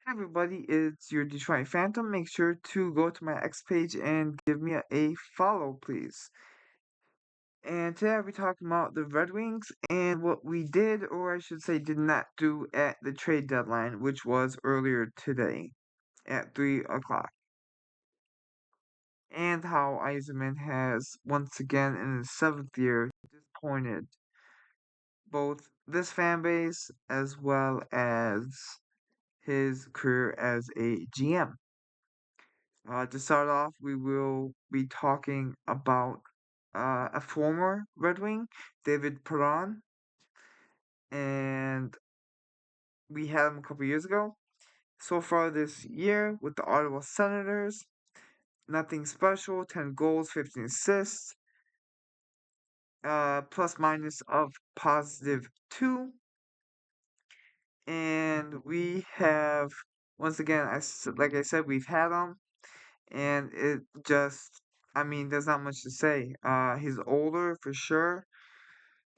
Hi everybody, it's your Detroit Phantom. Make sure to go to my X page and give me a follow, please. And today I'll be talking about the Red Wings and what we did, or I should say, did not do at the trade deadline, which was earlier today at 3 o'clock. And how Eisenman has once again in his seventh year disappointed both this fan base as well as his career as a GM. To start off, we will be talking about a former Red Wing, David Perron, and we had him a couple years ago. So far this year with the Ottawa Senators, nothing special, 10 goals, 15 assists, plus minus of +2. And we have, once again, like I said, we've had him, and it just, I mean, there's not much to say. He's older for sure,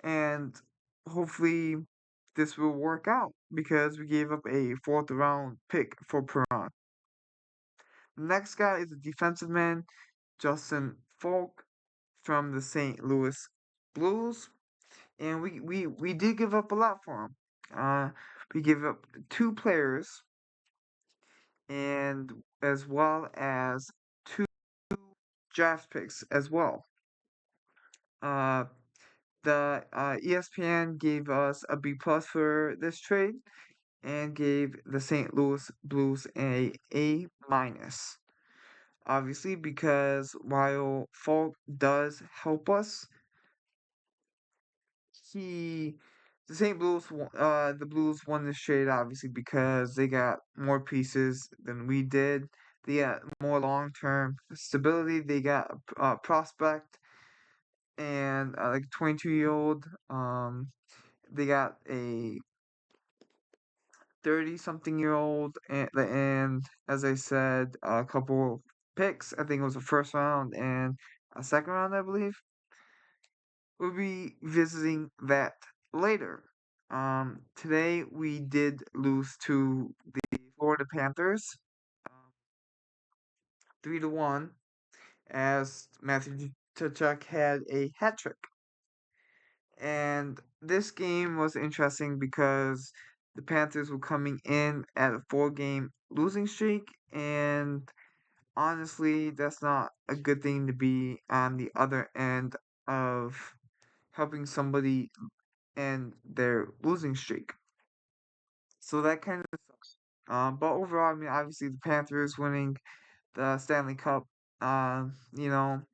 and hopefully this will work out because we gave up a fourth round pick for Perron. The next guy is a defensive man, Justin Faulk from the St. Louis Blues, and we did give up a lot for him. We gave up two players and as well as two draft picks as well. Uh, the ESPN gave us a B plus for this trade and gave the St. Louis Blues A minus. Obviously, because while Falk does help us, he the Blues won this trade obviously because they got more pieces than we did. They got more long term stability. They got a prospect and like a 22-year-old. They got a 30-something-year-old, and as I said, a couple picks. I think it was a first round and a second round, I believe. We'll be visiting that later. Today we did lose to the Florida Panthers, um, 3-1, as Matthew Tkachuk had a hat trick. And this game was interesting because the Panthers were coming in at a 4-game losing streak, and honestly, that's not a good thing to be on the other end of helping somebody end their losing streak. So that kind of sucks. But overall, I mean, obviously the Panthers winning the Stanley Cup,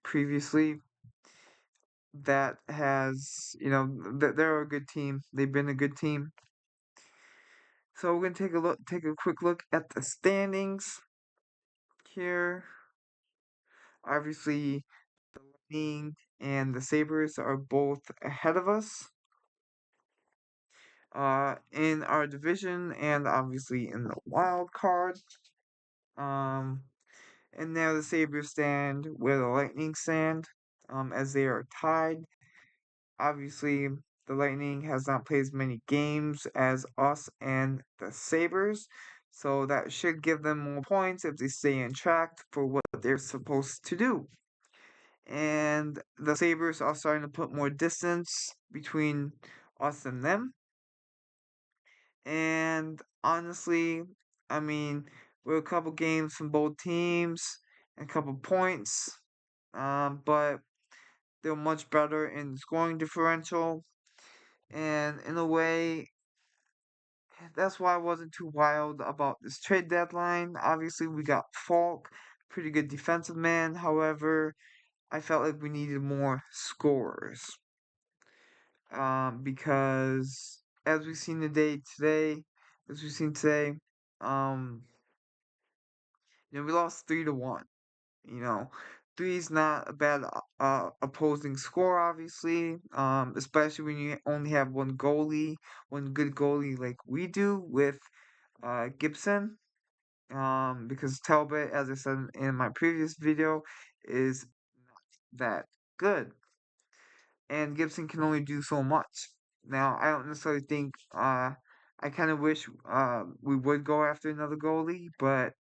previously that has, they're a good team. They've been a good team. So we're gonna take a quick look at the standings here. Obviously, the Lightning and the Sabres are both ahead of us. In our division and obviously in the wild card. Um, and now the Sabres stand where the Lightning stand, as they are tied. Obviously, the Lightning has not played as many games as us and the Sabres, so that should give them more points if they stay on track for what they're supposed to do. And the Sabres are starting to put more distance between us and them. And honestly, I mean, we're a couple games from both teams, and a couple points, but they're much better in scoring differential. And in a way, that's why I wasn't too wild about this trade deadline. Obviously, we got Falk, pretty good defensive man. However, I felt like we needed more scorers. Because as we've seen as we've seen today, um, we lost 3-1. You know, three is not a bad opposing score, obviously. Especially when you only have one good goalie like we do with Gibson. Because Talbot, as I said in my previous video, is not that good, and Gibson can only do so much. Now, I don't necessarily think I kind of wish we would go after another goalie, but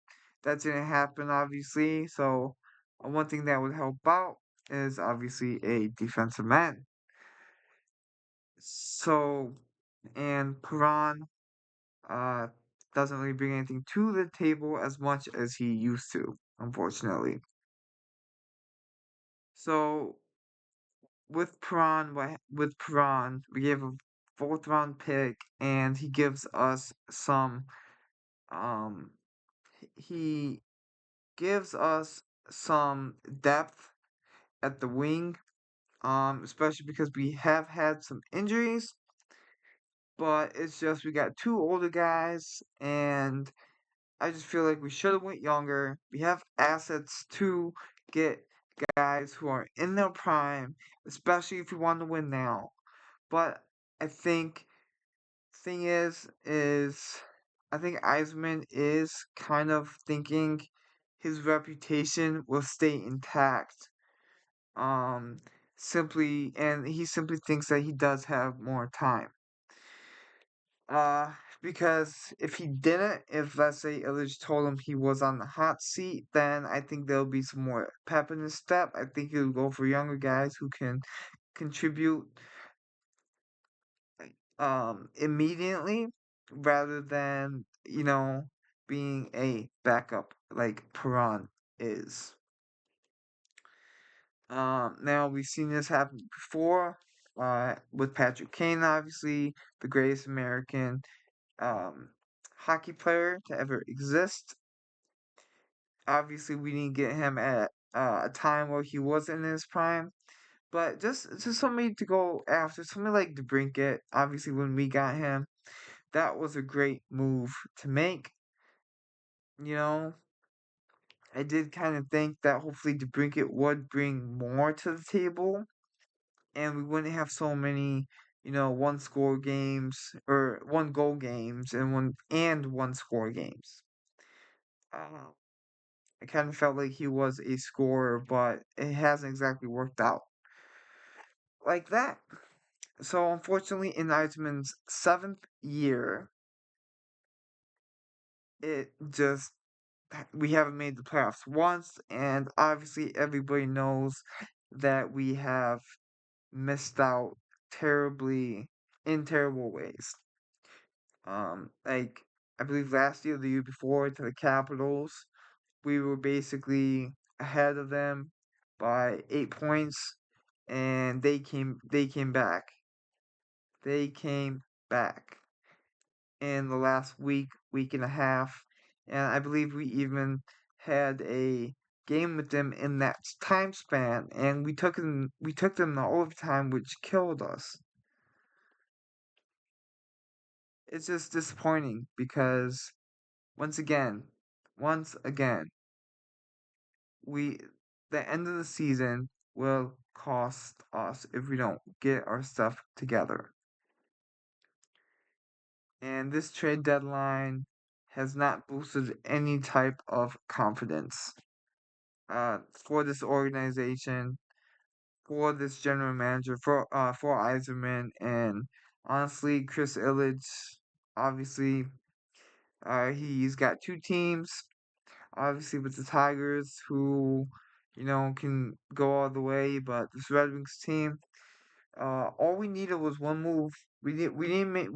that didn't happen, obviously. So one thing that would help out is obviously a defensive man. So and Perron uh doesn't really bring anything to the table as much as he used to, unfortunately. So with Perron, we gave a fourth round pick, and he gives us some um he gives us some depth at the wing, especially because we have had some injuries, but it's just we got two older guys, and I just feel like we should have went younger. We have assets to get guys who are in their prime, especially if we want to win now. But I think thing is I think Eisman is kind of thinking his reputation will stay intact. Um, and he simply thinks that he does have more time. Uh, because if he didn't, if let's say Illich told him he was on the hot seat, then I think there'll be some more pep in his step. I think he'll go for younger guys who can contribute immediately rather than, being a backup like Perron is. Now we've seen this happen before, with Patrick Kane, obviously the greatest American um hockey player to ever exist. Obviously, we didn't get him at a time where he wasn't in his prime, but just somebody to go after, somebody like DeBrincat. Obviously, when we got him, that was a great move to make. You know, I did kind of think that hopefully DeBrincat would bring more to the table, and we wouldn't have so many, one score games or one goal games and one score games. Uh, I kind of felt like he was a scorer, but it hasn't exactly worked out like that. So unfortunately, in Eisman's seventh year, it just we haven't made the playoffs once, and obviously everybody knows that we have missed out terribly in terrible ways. Like I believe last year, the year before, to the Capitals, we were basically ahead of them by 8 points, and they came back. They came back in the last week and a half, and I believe we even had a game with them in that time span, and we took them to overtime, which killed us. It's just disappointing because once again, once again, we the end of the season will cost us if we don't get our stuff together. And this trade deadline has not boosted any type of confidence for this organization, for this general manager, for Eiserman, and honestly, Chris Illich. Obviously, he's got two teams. Obviously, with the Tigers, who can go all the way, but this Red Wings team, all we needed was one move. We didn't need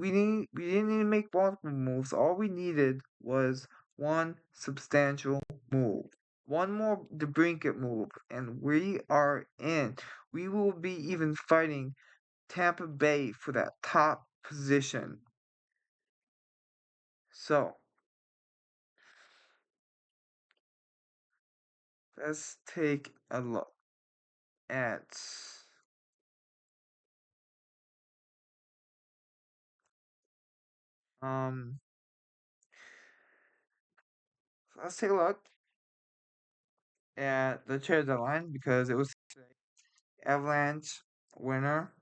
to make multiple moves. All we needed was one substantial move. One more DeBrincat move, and we are in. We will be even fighting Tampa Bay for that top position. So let's take a look at um let's take a look at the trade deadline because it was Avalanche winner,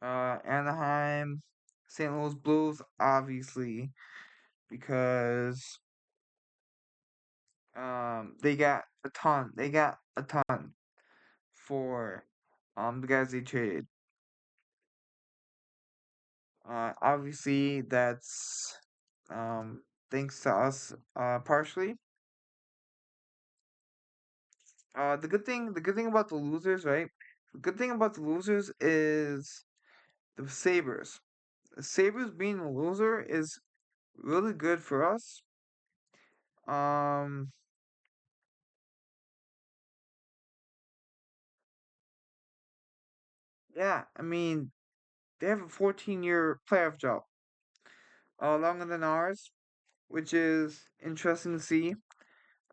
Anaheim, St. Louis Blues, obviously, because they got a ton. They got a ton for the guys they traded. Obviously, that's thanks to us partially. The good thing about the losers, right? The good thing about the losers is the Sabres. The Sabres being a loser is really good for us. Um, yeah, I mean, they have a 14-year playoff drought, longer than ours, which is interesting to see.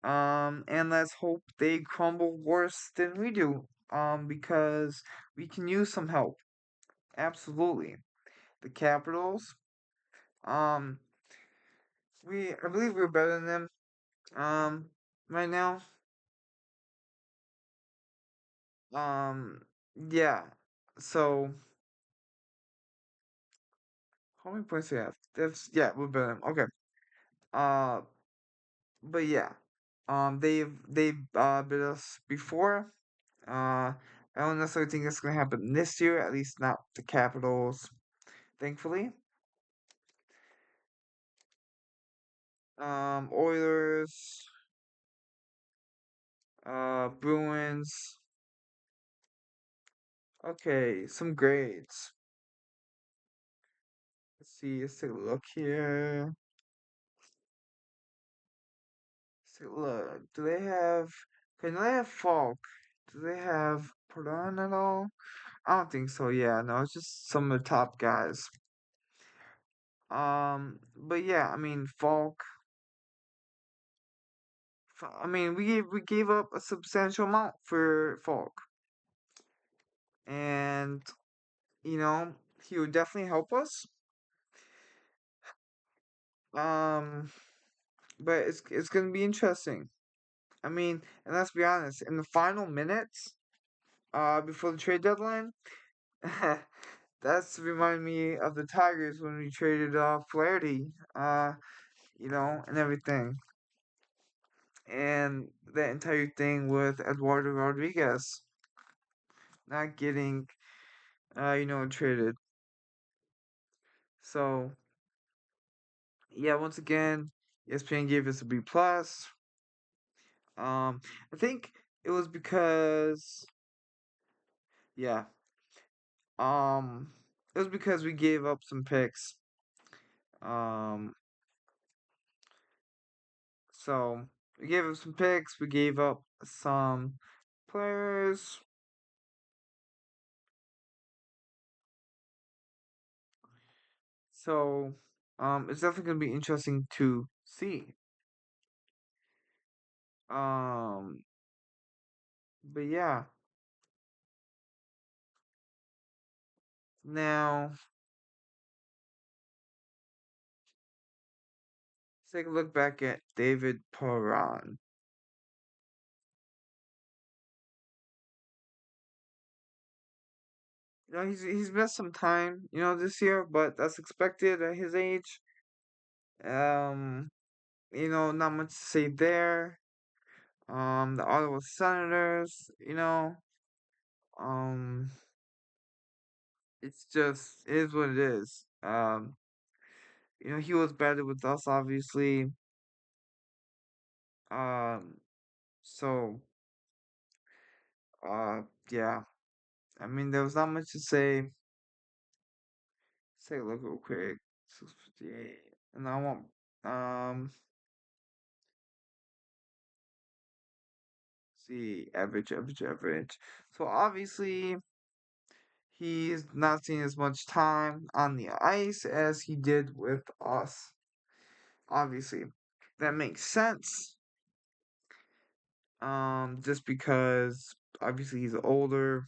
And let's hope they crumble worse than we do. Because we can use some help. Absolutely. The Capitals. Um, I believe we're better than them. Right now. Um, yeah. So how many points do we have? That's yeah, we're better than them. Okay. Uh, but yeah. They've beat us before. Uh, I don't necessarily think it's gonna happen this year. At least not the Capitals, thankfully. Oilers, Bruins. Okay, some grades. Let's see. Let's take a look here. Let's take a look. Do they have? Okay, do they have Falk? Do they have Perron at all? I don't think so. Yeah, no, it's just some of the top guys. But yeah, I mean Falk. I mean, we gave up a substantial amount for Falk, and you know he would definitely help us. Um, but it's gonna be interesting. I mean, and let's be honest, in the final minutes, before the trade deadline, that's remind me of the Tigers when we traded Flaherty, and everything, and that entire thing with Eduardo Rodriguez not getting, traded. So yeah, once again, ESPN gave us a B plus. I think it was because yeah, um, it was because we gave up some picks. Um, so we gave up some picks. We gave up some players. So it's definitely gonna be interesting to see. Um, but yeah, now let's take a look back at David Perron. He's missed some time, this year, but that's expected at his age. Um, not much to say there. The Ottawa Senators, um, it's just it is what it is. He was better with us, obviously. Um, so uh, yeah. I mean, there was not much to say. Let's take a look real quick. 658, and I want see average. So obviously. He's not seeing as much time on the ice as he did with us. Obviously, that makes sense. Just because obviously he's older.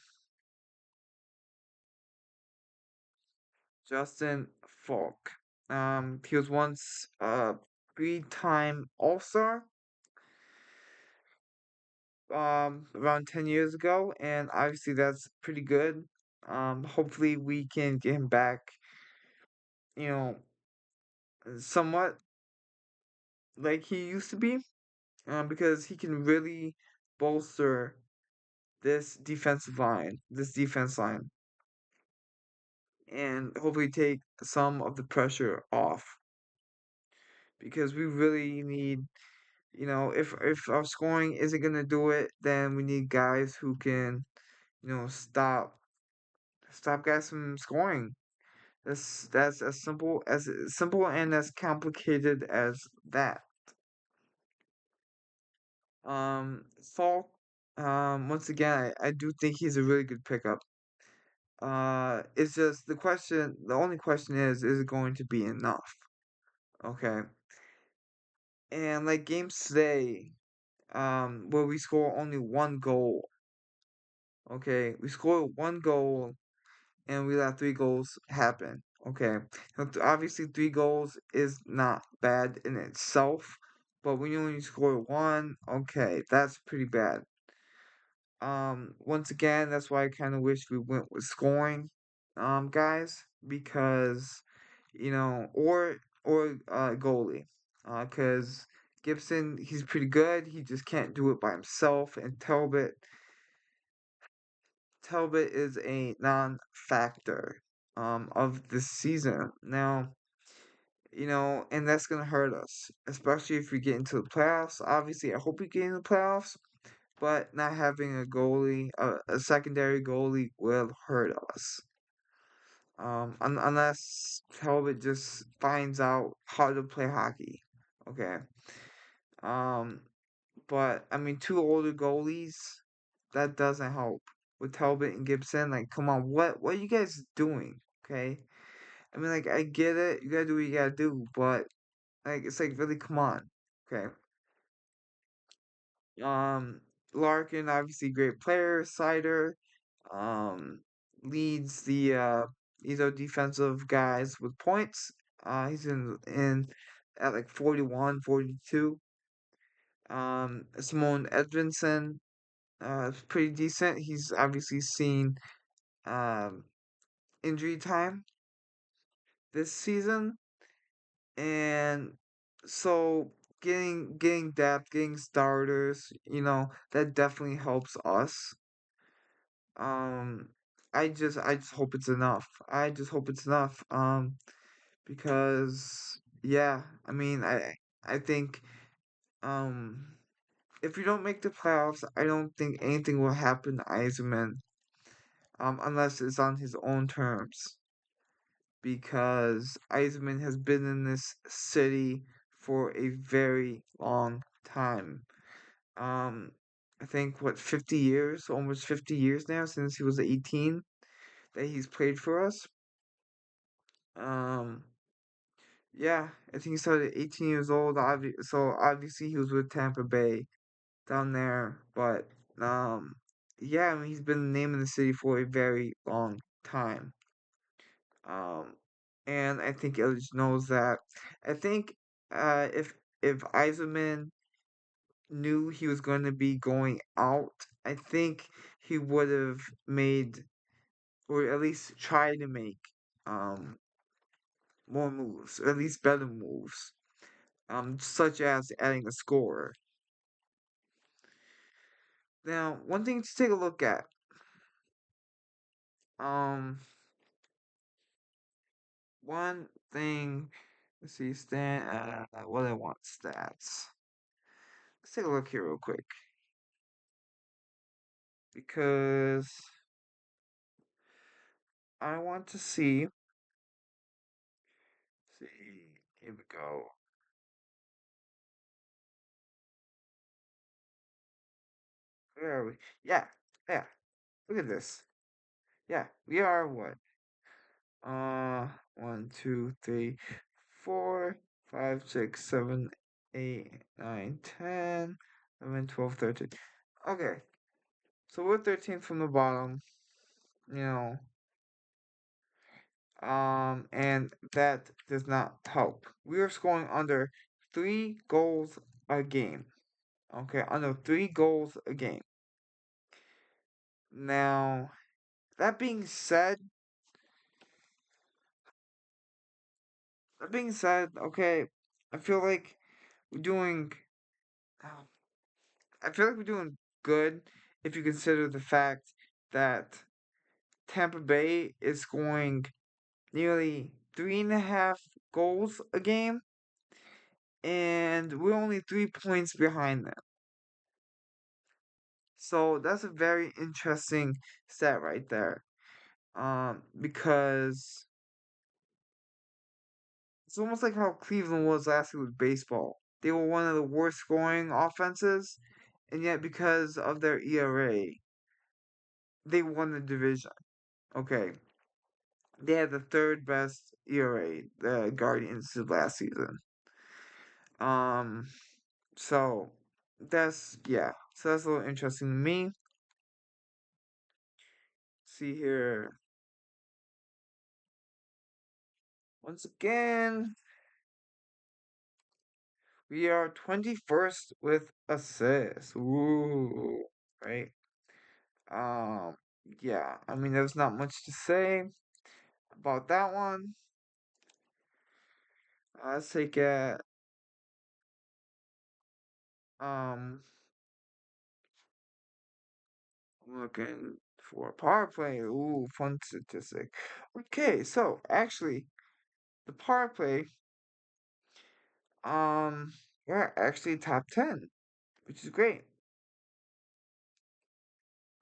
Justin Falk. He was once a three-time All-Star. Around 10 years ago, and obviously that's pretty good. Hopefully we can get him back. You know, somewhat like he used to be. Because he can really bolster this defense line. and hopefully take some of the pressure off because we really need, if our scoring isn't gonna do it, then we need guys who can, stop guys from scoring. That's as simple and as complicated as that. Falk, once again, I do think he's a really good pickup. It's just the only question is it going to be enough? Okay. And like games today, where we score only one goal. Okay, we score one goal and we let three goals happen. Okay, now, obviously 3 goals is not bad in itself, but when you only score one, okay, that's pretty bad. Once again, that's why I kind of wish we went with scoring, guys, because or goalie, because Gibson he's pretty good. He just can't do it by himself, and Talbot is a non-factor of this season now. And that's gonna hurt us, especially if we get into the playoffs. Obviously, I hope we get in the playoffs, but not having a secondary goalie will hurt us. Unless Talbot just finds out how to play hockey. Okay. Um, but I mean, two older goalies, that doesn't help. With Talbot and Gibson, like, come on, what are you guys doing? Okay. I mean, like, I get it, you gotta do what you gotta do, but like, it's like, really, come on. Okay. Um, Larkin, obviously great player. Sider, um, leads these are defensive guys with points. He's in at like 41, 42. Simone Edvinson, is pretty decent. He's obviously seen um injury time this season, and so getting depth, getting starters, that definitely helps us. Um, I just hope it's enough. I just hope it's enough. Because yeah, I mean, I think um if we don't make the playoffs, I don't think anything will happen to Eisenman, unless it's on his own terms. Because Eisenman has been in this city for a very long time. Um, I think what 50 years, almost 50 years now since he was 18 that he's played for us. Um, yeah, I think he started at 18 years old. So obviously he was with Tampa Bay down there, but yeah, I mean he's been the name of the city for a very long time. Um, and I think Illich knows that. I think if Eiserman knew he was going to be going out, I think he would have made or at least tried to make um more moves, or at least better moves, such as adding a scorer. Now, one thing to take a look at, um, one thing, let's see, what I want stats. Let's take a look here real quick because I want to see, here we go. Where are we? Yeah, yeah. Look at this. Yeah, we are what? One, two, three, 4, 5, 6, 7, 8, 9, 10, 11, 12, 13. Okay, so we're 13th from the bottom, you know, and that does not help. We are scoring under 3 goals a game. Okay, under 3 goals a game. Now, that being said, okay, I feel like we're doing. I feel like we're doing good if you consider the fact that Tampa Bay is scoring nearly 3.5 goals a game, and we're only 3 points behind them. So that's a very interesting stat right there. Because it's almost like how Cleveland was last year with baseball. They were one of the worst scoring offenses, and yet because of their ERA, they won the division. Okay. They had the third best ERA, the Guardians did last season. Um, so that's yeah. So that's a little interesting to me. See here. Once again, we are 21st with assists. Ooh, right? Um, yeah. I mean, there's not much to say about that one. Let's take it. Um, I'm looking for power play. Ooh, fun statistic. Okay, so actually, the power play, um, we're actually top 10, which is great.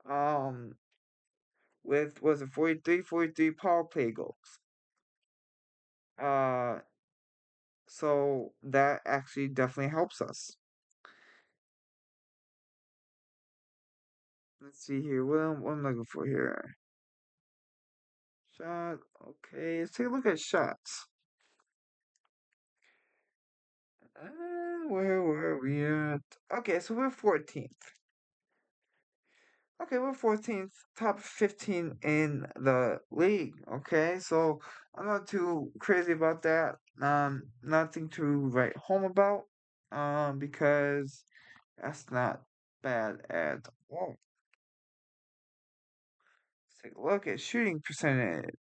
Um, with was it 43 power play goals. Uh, so that actually definitely helps us. Let's see here. What am I looking for here? Shot. Okay, let's take a look at shots. Where were we at? Okay, so we're 14th. Okay, we're 14th, top 15 in the league. Okay, so I'm not too crazy about that. Nothing to write home about. Because that's not bad at all. Let's take a look at shooting percentage.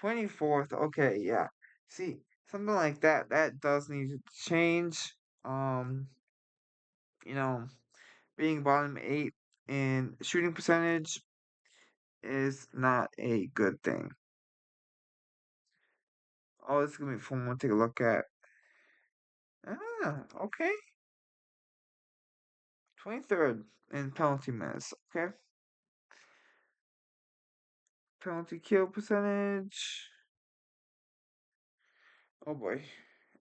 24th. Okay, yeah. See, something like that, that does need to change. Um, you know, being bottom eight in shooting percentage is not a good thing. Oh, this is gonna be fun. We'll take a look at. Okay. 23rd in penalty minutes. Okay. Penalty kill percentage. Oh boy.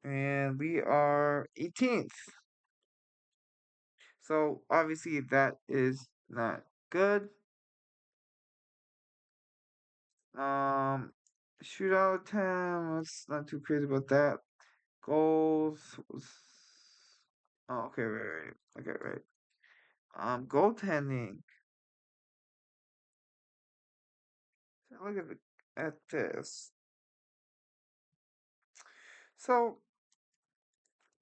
And we are 18th. So obviously that is not good. Um, shootout time. Let's not too crazy about that. Goals was. Oh, okay, right. Okay, right. Goaltending. Look at this. So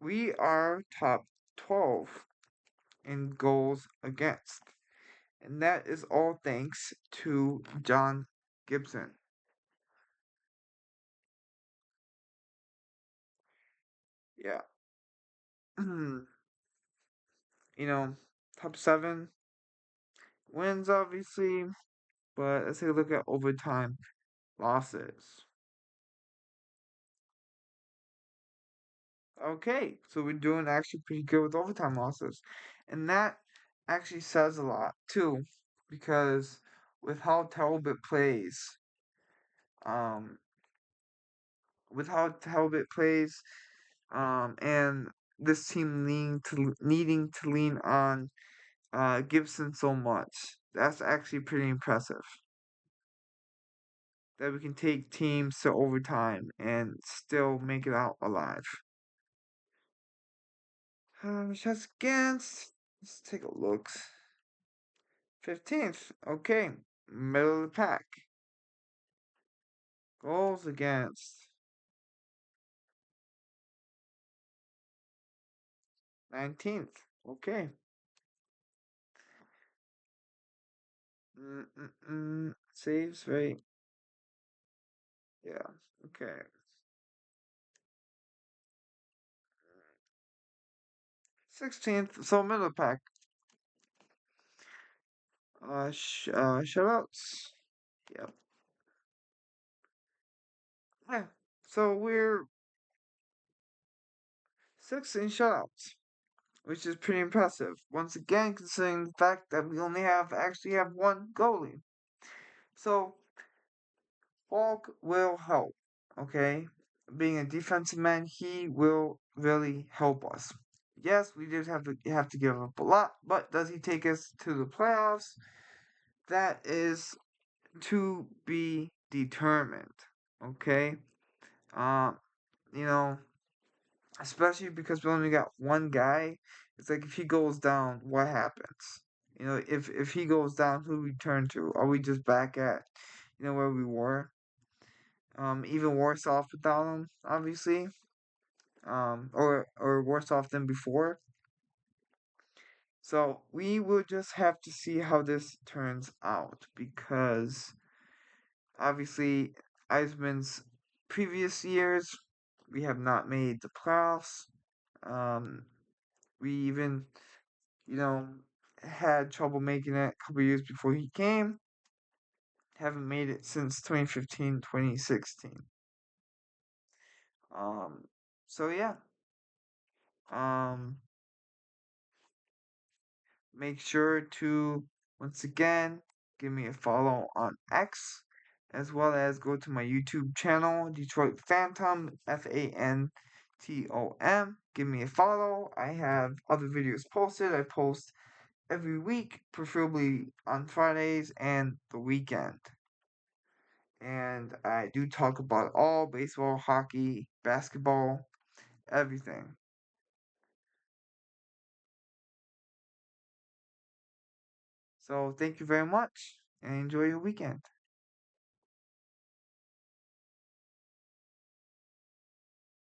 we are top 12 in goals against, and that is all thanks to John Gibson. Yeah. You know, top 7 wins obviously, but let's take a look at overtime losses. Okay, so we're doing actually pretty good with overtime losses. And that actually says a lot too, because with how Talbot plays, um, and this team needing to lean on Gibson so much, that's actually pretty impressive. That we can take teams to overtime and still make it out alive. Shots against. Let's take a look. 15th. Okay. Middle of the pack. Goals against. 19th. Okay. Saves rate. Yeah. Okay. 16th. So middle of the pack. Shutouts. Yep. Yeah. So we're six in shutouts, which is pretty impressive. Once again, considering the fact that we only actually have one goalie. So Falk will help, okay? Being a defensive man, he will really help us. Yes, we did have to give up a lot, but does he take us to the playoffs? That is to be determined, okay? Um, you know, especially because we only got one guy. It's like if he goes down, what happens? If he goes down, who we turn to? Are we just back at, where we were? Even worse off without him, obviously. Or worse off than before. So we will just have to see how this turns out because obviously Eisman's previous years we have not made the playoffs. Um, we even, you know, had trouble making it a couple years before he came. Haven't made it since 2015, 2016. Um, so yeah. Um, Make sure to, once again, give me a follow on X, as well as go to my YouTube channel, Detroit Fantom, Fantom. Give me a follow. I have other videos posted. I post every week, preferably on Fridays and the weekend. And I do talk about all baseball, hockey, basketball, everything. So thank you very much and enjoy your weekend.